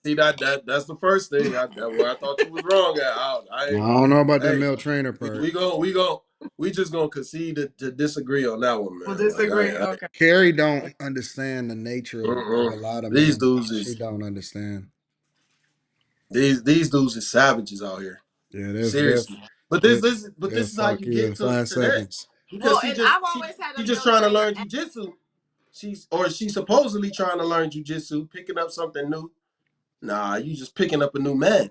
See that's the first thing. Where I thought you was wrong at. I don't know about that Hey, male trainer we, part. we go we go we just gonna concede to disagree on that one, We'll man. Like disagree. Okay. Carrie don't understand the nature of a lot of these men. dudes She is don't understand. these dudes is savages out here. Yeah, Seriously. But they this they'll is how fuck you you in get to to that. 5 seconds. Because Well, and I've always had she a just male trying to trainer. learn jujitsu. She's supposedly trying to learn jujitsu, picking up something new. Nah, you just picking up a new man.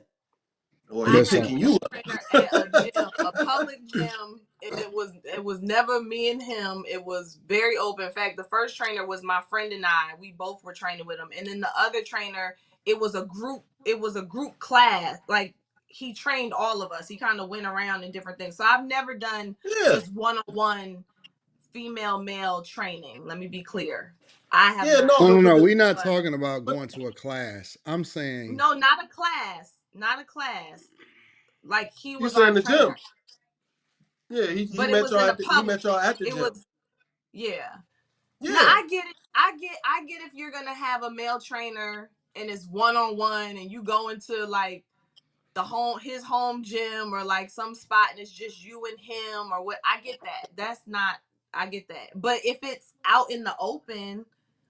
Or I he had a Listen, picking you male up. trainer at a gym, a public gym, and it was never me and him. It was very open. In fact, the first trainer was my friend and I. We both were training with him, and then the other trainer, it was a group. It was a group class. Like he trained all of us. He kind of went around in different things. So I've never done Yeah. just one-on-one female male training. Let me be clear. I have Yeah, not. no, no, no, no. but We're not But talking about but going to a class. I'm saying, no, not a class. Not a class. Like he you was said our in the gym. trainer, Yeah, he but it met was y'all in a he public met y'all gym. at the It gym. was, yeah. Now Yeah. I get it. I get if you're gonna have a male trainer and it's one on one and you go into like his home gym or like some spot and it's just you and him or what. I get that. That's not. I get that. But if it's out in the open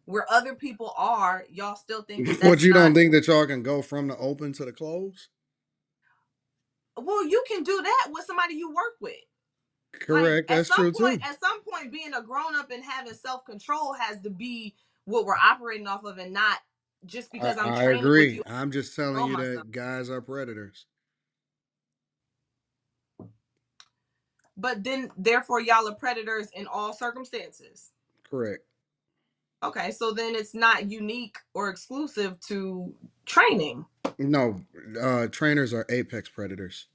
where other people are, y'all still think that what that's you don't not. think that y'all can go from the open to the close? Well, you can do that with somebody you work with. Like Correct. That's true too. at some point being a grown up and having self-control has to be what we're operating off of, and not just because I'm I training with agree. you, I'm just I telling control you myself. that guys are predators. But then therefore y'all are predators in all circumstances. Correct. Okay, so then it's not unique or exclusive to training. No, trainers are apex predators.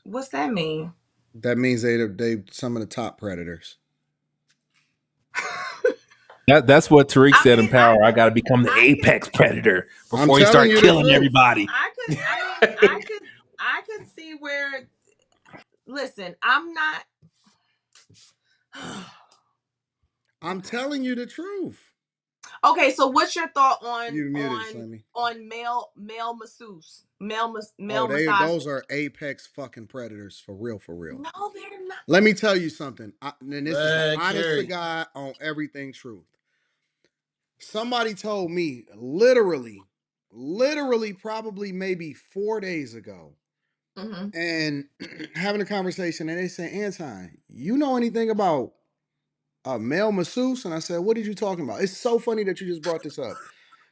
What's that mean? That means they some of the top predators. That's what Tariq I said in mean, Power. I got to become the I could apex predator I'm before he telling start you the killing truth. everybody. I could see where. Listen, I'm not. I'm Okay. telling you the truth. Okay, so what's your thought You muted, Slimmy. on male masseuse, Oh, male those massages? are apex fucking predators for real, for real. No, they're not. Let me tell you something. And this is the Man, honest to Carrie. God on everything truth. Somebody told me literally, probably maybe 4 days ago, Mm-hmm. and having a conversation, and they said, Anton, you know anything about a male masseuse? And I said, what are you talking about? It's so funny that you just brought this up.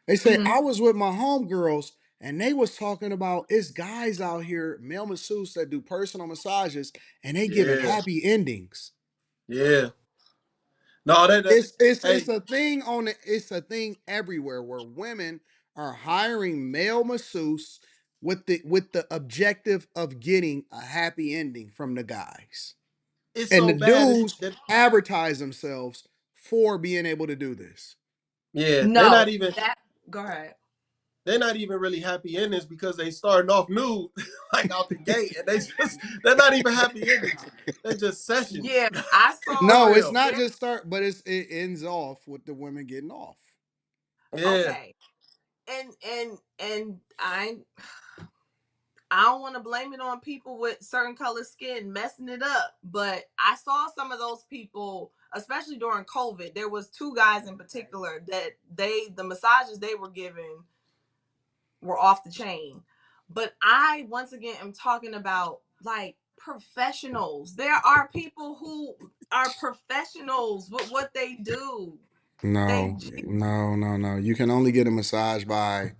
They said Mm-hmm. I was with my homegirls and they was talking about it's guys out here, male masseuse that do personal massages and they giving Yeah. happy endings. Yeah. No, It's hey, a thing it's a thing everywhere where women are hiring male masseuse with the objective of getting a happy ending from the guys. it's And the so bad dudes that advertise themselves for being able to do this. yeah, No, that. Go ahead. they're not even really happy endings because they starting off new, like out the gate, and they're not even happy endings. They just sessions. Yeah, I For saw No, it's real. not there. just start, but it ends off with the women getting off. Yeah. Okay, and I don't want to blame it on people with certain color skin messing it up, but I saw some of those people, especially during COVID. There was two guys in particular that the massages they were giving were off the chain. But I once again am talking about like professionals. There are people who are professionals with what they do. They No, no, no, no. You can only get a massage by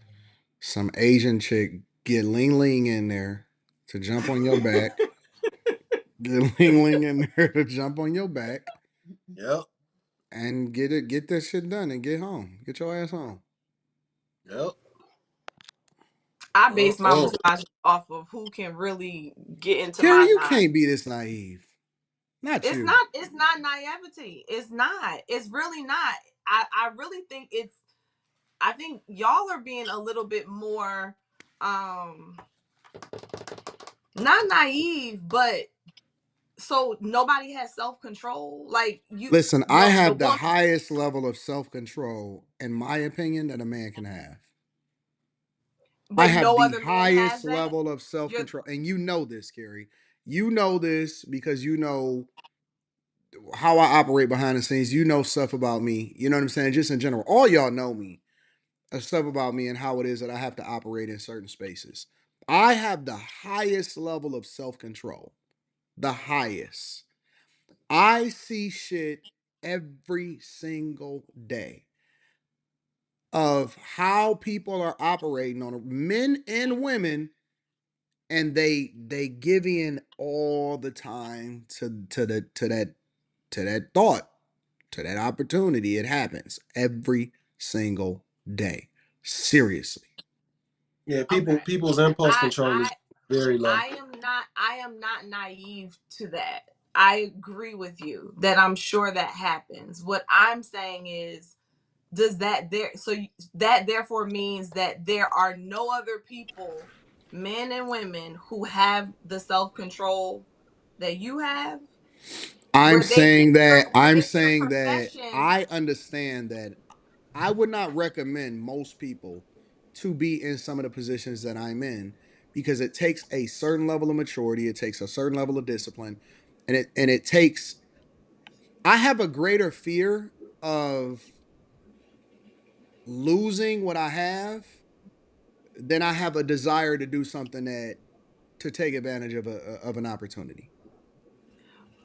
some Asian chick. Get Ling Ling in there to jump on your back. Get Ling Ling in there to jump on your back Yep. and get that shit done and get home. Get your ass home. Yep. I Uh base my oh. massage off of who can really get into Carrie, my you knot. can't be this naive. Not you. It's not naivety. It's not. It's really not. I really think it's I think y'all are being a little bit more um not naive, but so nobody has self-control. Like Listen, I the have the woman. highest level of self control, in my opinion, that a man can have. I But have no the other man has highest that. level of self You're control. And you know this, Carrie. You know this because you know how I operate behind the scenes. You know stuff about me. You know what I'm saying? Just in general. All y'all know me. Stuff about me and how it is that I have to operate in certain spaces. I have the highest level of self control. The highest. I see shit every single day of how people are operating on men and women, and they give in all the time to that thought, to that opportunity. It happens every single day. Seriously. Yeah, okay. people's impulse I control is I very low. I am not naive to that. I agree with you that I'm sure that happens. What I'm saying is, does that there so that therefore means that there are no other people, men and women, who have the self-control that you have, I'm where they pick saying their that where I'm they their saying that profession. I understand that I would not recommend most people to be in some of the positions that I'm in because it takes a certain level of maturity, it takes a certain level of discipline, and it takes I have a greater fear of losing what I have than I have a desire to do something that to take advantage of an opportunity.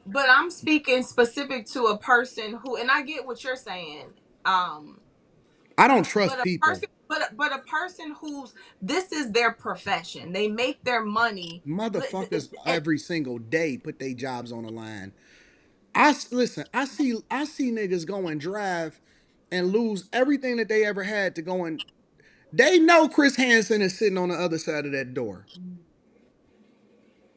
But I'm speaking specific to a person who, and I get what you're saying. Um, I don't trust but a people. person, but a person whose this is their profession, they make their money. Motherfuckers And every single day put their jobs on the line. Listen. I see niggas go and drive and lose everything that they ever had to go and they know Chris Hansen is sitting on the other side of that door.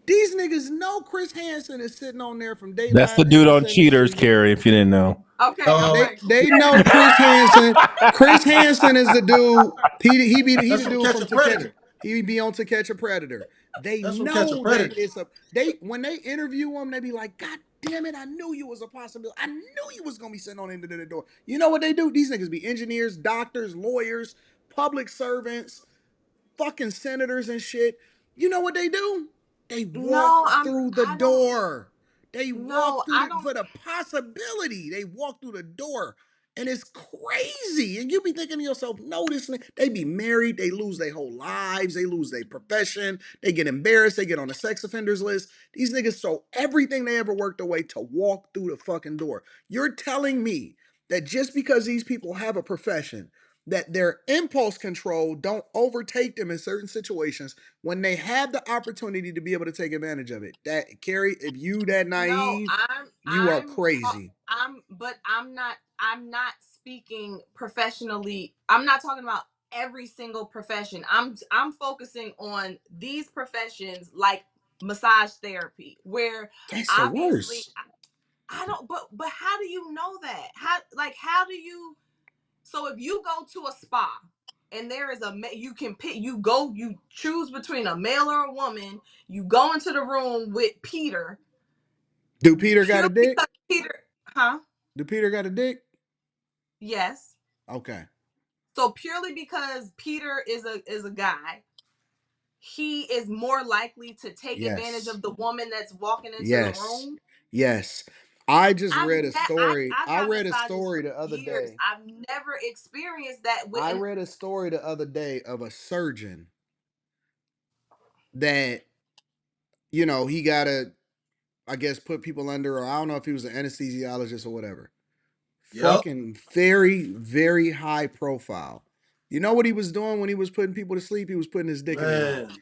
These niggas know Chris Hansen is sitting on there from That's the Daylight to dude on Sunset Cheaters, Institute. Carrie. If you didn't know. okay, all Uh, They right, cool. they know Chris Hansen. Chris Hansen is the dude. He that's the from dude Catch from a To Catch. Predator. He be on To Catch a Predator. They That's from Catch a know that Predator. it's a they when they interview him, they be like, God damn it, I knew you was a possibility. I knew you was gonna be sitting on into the door. You know what they do? These niggas be engineers, doctors, lawyers, public servants, fucking senators and shit. You know what they do? They walk No, through the I don't. door. They No, walk through I the don't. for the possibility. They walk through the door. And it's crazy. And you be thinking to yourself, no, they be married, they lose their whole lives, they lose their profession, they get embarrassed, they get on the sex offenders list. These niggas sold everything they ever worked away to walk through the fucking door. You're telling me that just because these people have a profession, that their impulse control don't overtake them in certain situations when they have the opportunity to be able to take advantage of it. That Carrie, if you that No, naive, you are crazy. but I'm not speaking professionally. I'm not talking about every single profession. I'm focusing on these professions like massage therapy, where That's the obviously worst. I don't. But how do you know that? How do you? So if you go to a spa and there is you can pick, you choose between a male or a woman. You go into the room with Peter, Do Peter got a purely dick? because Peter, huh? Do Peter got a dick? Yes. Okay. So purely because Peter is a guy, he is more likely to take advantage Yes. of the woman that's walking into the Yes. room. Yes. I just read a story. I've I got read a massages story for the other years. day. I've never experienced that with I an read a story the other day of a surgeon that, he got to, I guess, put people under, or I don't know if he was an anesthesiologist or whatever. Yep. Fucking very, very high profile. You know what he was doing when he was putting people to sleep? He was putting his dick in their mouth. Man.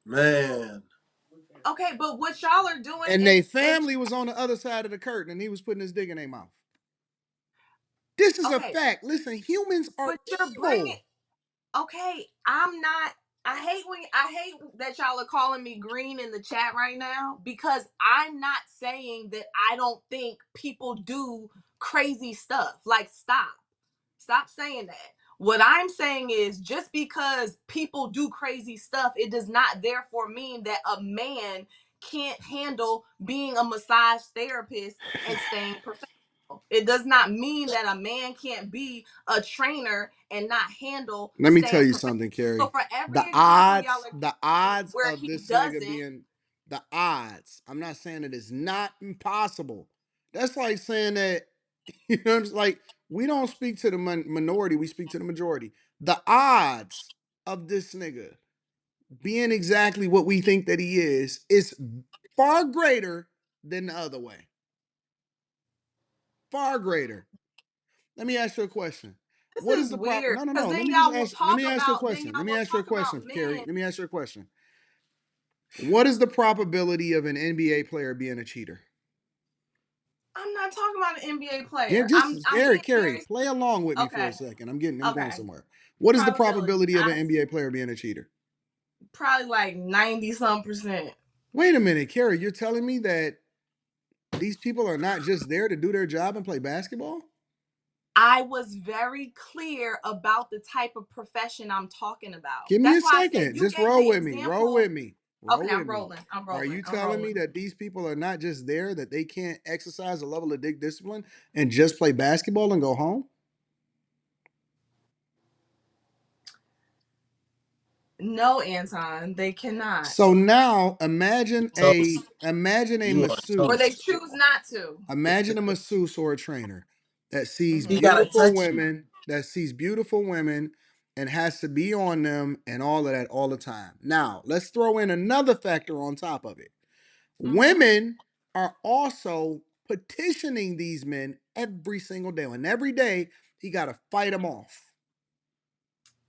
Man. okay, but what y'all are doing And in their at family was on the other side of the curtain and he was putting his dick in their mouth. This is a okay, fact. Listen, humans are but you're bringing evil. okay. I'm not. I hate that y'all are calling me green in the chat right now, because I'm not saying that I don't think people do crazy stuff. Like, stop saying that. What I'm saying is, just because people do crazy stuff, it does not therefore mean that a man can't handle being a massage therapist and staying professional. It does not mean that a man can't be a trainer and not handle Let me tell staying you professional. something, So Carrie. for every example y'all are The giving odds where of he this nigga doesn't, being the odds. I'm not saying it is not impossible. That's like saying that, you know, it's like we don't speak to the minority, we speak to the majority. The odds of this nigga being exactly what we think that he is far greater than the other way. Far greater. Let me ask you a question. this What is is the problem? weird. No, no, Because no. then y'all will Let talk me ask you a about question. Let me ask you a question, Carrie. men. Let me ask you a question. What is the probability of an NBA player being a cheater? I'm not talking about an NBA Yeah, player. just I'm being Carrie, very play along with me for a okay. second. I'm going Okay. somewhere. What is the Probability. probability of an I NBA player being a cheater? probably like 90% Wait a minute, Carrie, you're telling me that these people are not just there to do their job and play basketball? I was very clear about the type of profession I'm talking about. Give me a That's why I said second. you Just gave roll the with me. Roll example. with me. Okay, Roll with I'm me. rolling. I'm Are rolling. you I'm telling me rolling. that these people are not just there, that they can't exercise a level of discipline and just play basketball and go home? No, Anton, they cannot. So now imagine So a you are Or they masseuse. toast. choose not to. Imagine a masseuse or a trainer that sees Hmm. He gotta touch you. beautiful women and has to be on them and all of that all the time. Now, let's throw in another factor on top of it. Hmm. Women are also petitioning these men every single day. And every day he got to fight them off.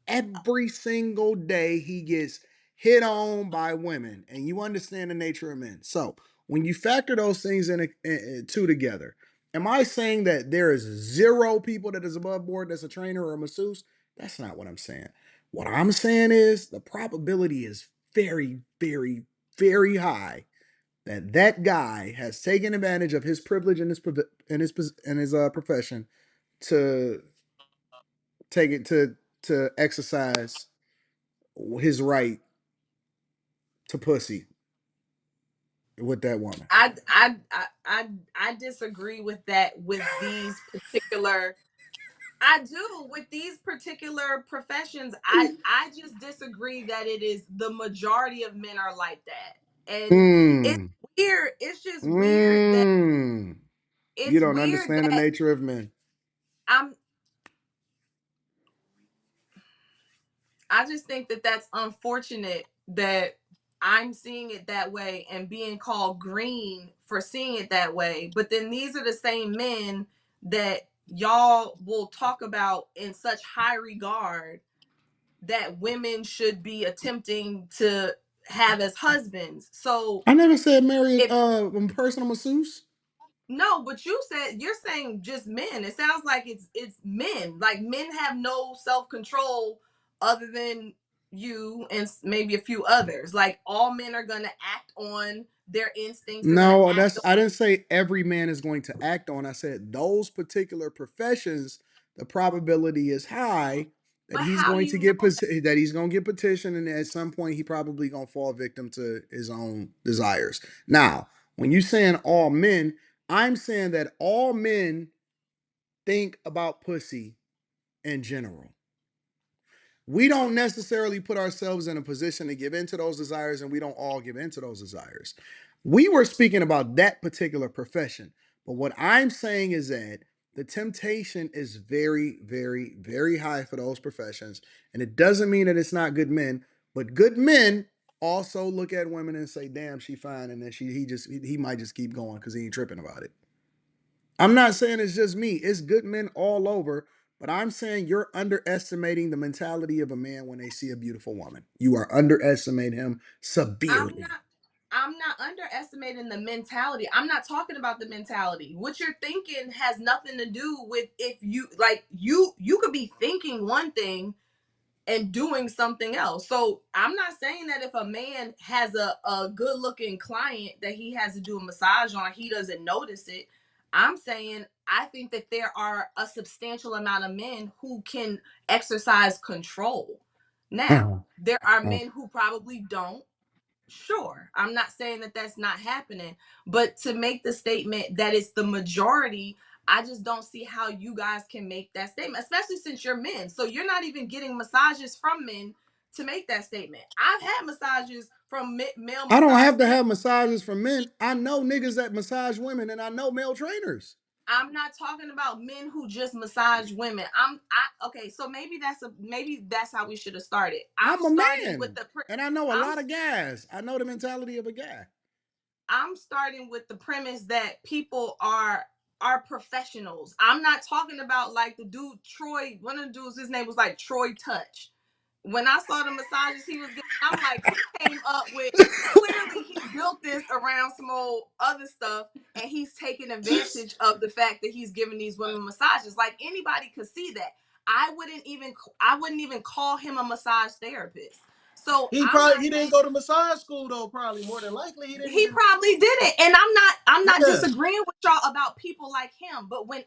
Every single day he gets hit on by women. And you understand the nature of men. So when you factor those things in two together, am I saying that there is zero people that is above board that's a trainer or a masseuse? That's not what I'm saying. What I'm saying is the probability is very, very, very high that that guy has taken advantage of his privilege in his profession to take it to exercise his right to pussy with that woman. I disagree with that with these particular. I do with these particular professions. I just disagree that it is the majority of men are like that, and it's Hmm. weird. It's just weird that Hmm. You it's don't weird understand the that nature of men. I'm. I just think that that's unfortunate that I'm seeing it that way and being called green for seeing it that way. But then these are the same men that y'all will talk about in such high regard that women should be attempting to have as husbands. So I never said marry if a personal masseuse. no, but you're saying just men. It sounds like it's men. Like men have no self-control other than you and maybe a few others. Like all men are going to act on their instincts. They're going to No, act that's I on. didn't say every man is going to act on. I said those particular professions, the probability is high that But he's how do going to you know that he's going to get petitioned, and at some point he probably going to fall victim to his own desires. Now, when you saying all men, I'm saying that all men think about pussy in general. We don't necessarily put ourselves in a position to give into those desires, and we don't all give into those desires. We were speaking about that particular profession, but what I'm saying is that the temptation is very, very, very high for those professions, and it doesn't mean that it's not good men, but good men also look at women and say, "Damn, she fine," and then he might just keep going because he ain't tripping about it. I'm not saying it's just me. It's good men all over. But I'm saying you're underestimating the mentality of a man when they see a beautiful woman. You are underestimating him I'm severely. not I'm not underestimating the mentality. I'm not talking about the mentality. What you're thinking has nothing to do with if you like you could be thinking one thing and doing something else. So I'm not saying that if a man has a good looking client that he has to do a massage on, he doesn't notice it. I'm saying I think that there are a substantial amount of men who can exercise control. Now, there are men who probably don't. Sure, I'm not saying that that's not happening, but to make the statement that it's the majority, I just don't see how you guys can make that statement, especially since you're men. So you're not even getting massages from men to make that statement. I've had massages from male I don't massage have to therapists. have massages from men. I know niggas that massage women, and I know male trainers. I'm not talking about men who just massage women. Okay, so maybe that's how we should have started. I'm I'm a starting with man, the and I know a I'm lot of guys. I know the mentality of a guy. I'm starting with the premise that people are professionals. I'm not talking about like the dude Troy, one of the dudes, his name was like Troy Touch. When I saw the massages he was getting, I'm like, he came up with, clearly he built this around some old other stuff, and he's taking advantage of the fact that he's giving these women massages. Like anybody could see that. I wouldn't even call him a massage therapist. So I'm not He didn't saying go to massage school though. Probably more than likely he didn't he even. probably didn't, and I'm not Yeah, disagreeing with y'all about people like him. But when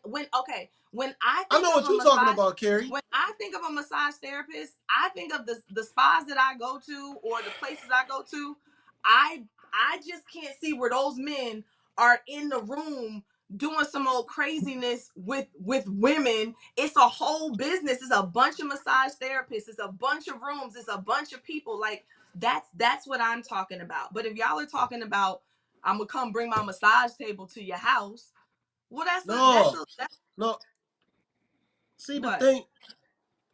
I I think know of what a you're talking massage, about, Carrie. when I think of a massage therapist, I think of the spas that I go to or the places I go to. I just can't see where those men are in the room doing some old craziness with women. It's a whole business. It's a bunch of massage therapists. It's a bunch of rooms. It's a bunch of people. Like that's what I'm talking about. But if y'all are talking about I'm gonna come bring my massage table to your house, well, No, that's no. See the what. thing,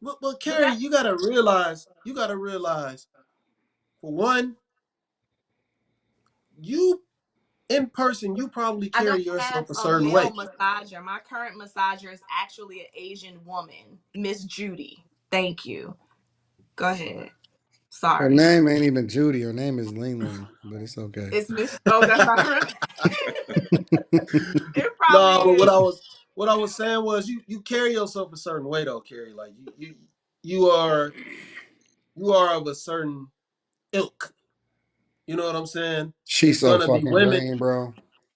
but But Carrie, you gotta realize. You gotta realize. For one, you in person, you probably I don't carry have yourself a a certain male way. massager. My current massager is actually an Asian woman, Miss Judy. Thank you. Go ahead. Her Sorry. name ain't even Judy. Her name is Ling Ling, but it's okay. It's Miss. Oh, that's not her. It probably No, but is. what I was saying was you carry yourself a certain way though, Carrie. Like you are you are of a certain ilk. You know what I'm saying? She's It's so gonna be fucking women. green, bro.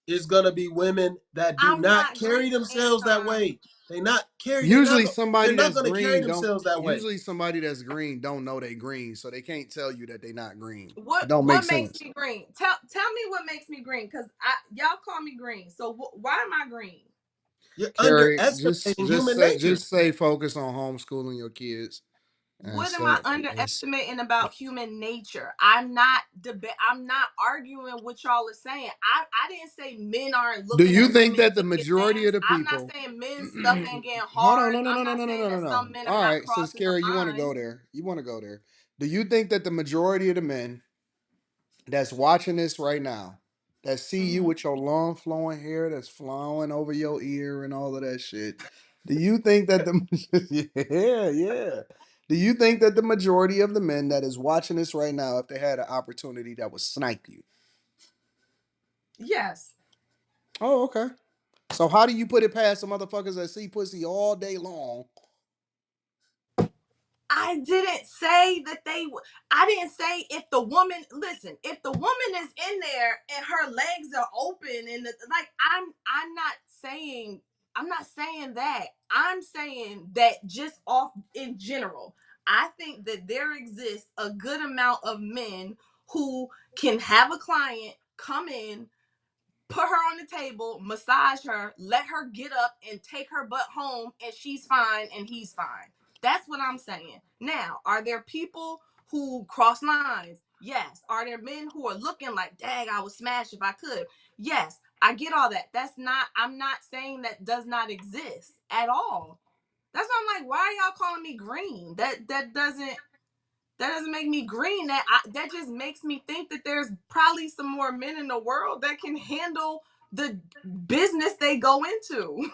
It's gonna be women that do I'm not not green, carry themselves that Anton. way. They not carry. Usually They're somebody not that's gonna carry green don't themselves that way. usually somebody that's green don't know they green, so they can't tell you that they not green. It What don't make what makes sense. me green? Tell me what makes me green, because y'all call me green. So why am I green? You're Carrie, underestimating human nature. just say focus on homeschooling your kids and What am I it's, underestimating about human nature? I'm not arguing what y'all are saying. I didn't say men aren't do looking you at think women that to the get majority of advanced. the I'm not people saying men's stuff ain't getting hold on, hard. no, no, no, I'm no, not no, no, saying no, no, that no. some men are All not right, since crossing the Carrie, you want to line. go there. You want to go there. Do you think that the majority of the men that's watching this right now, that see you Mhm. with your long flowing hair that's flowing over your ear and all of that shit, do you think that the yeah, yeah. Do you think that the majority of the men that is watching this right now, if they had an opportunity that would snipe you? Yes. Oh, okay. So how do you put it past the motherfuckers that see pussy all day long? I didn't say that I didn't say if the woman, listen, if the woman is in there and her legs are open and like I'm not saying that. I'm saying that just off in general. I think that there exists a good amount of men who can have a client come in, put her on the table, massage her, let her get up and take her butt home, and she's fine and he's fine. That's what I'm saying. Now, are there people who cross lines? Yes. Are there men who are looking like, dang, I would smash if I could? Yes. I get all that. I'm not saying that does not exist at all. That's why I'm like, why are y'all calling me green? That doesn't make me green. That just makes me think that there's probably some more men in the world that can handle the business they go into.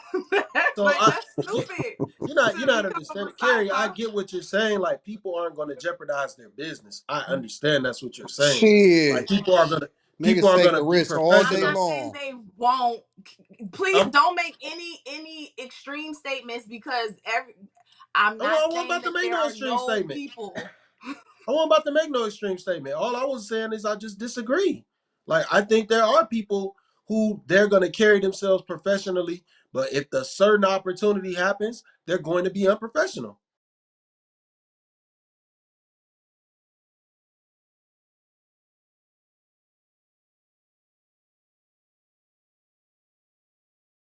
So Like that's stupid you're to not become a understanding, massage Carrie. I parlor. get what you're saying. Like people aren't going to jeopardize their business. I understand that's what you're saying. Like Shit. people Niggas are taking gonna be risks all I'm day not professional. saying long. they won't. Please I'm don't make any extreme statements because I'm not I wasn't saying about to that make there no are extreme no statement. people. I wasn't about to make no extreme statement. All I was saying is I just disagree. Like I think there are people who they're gonna carry themselves professionally, but if the certain opportunity happens, they're going to be unprofessional.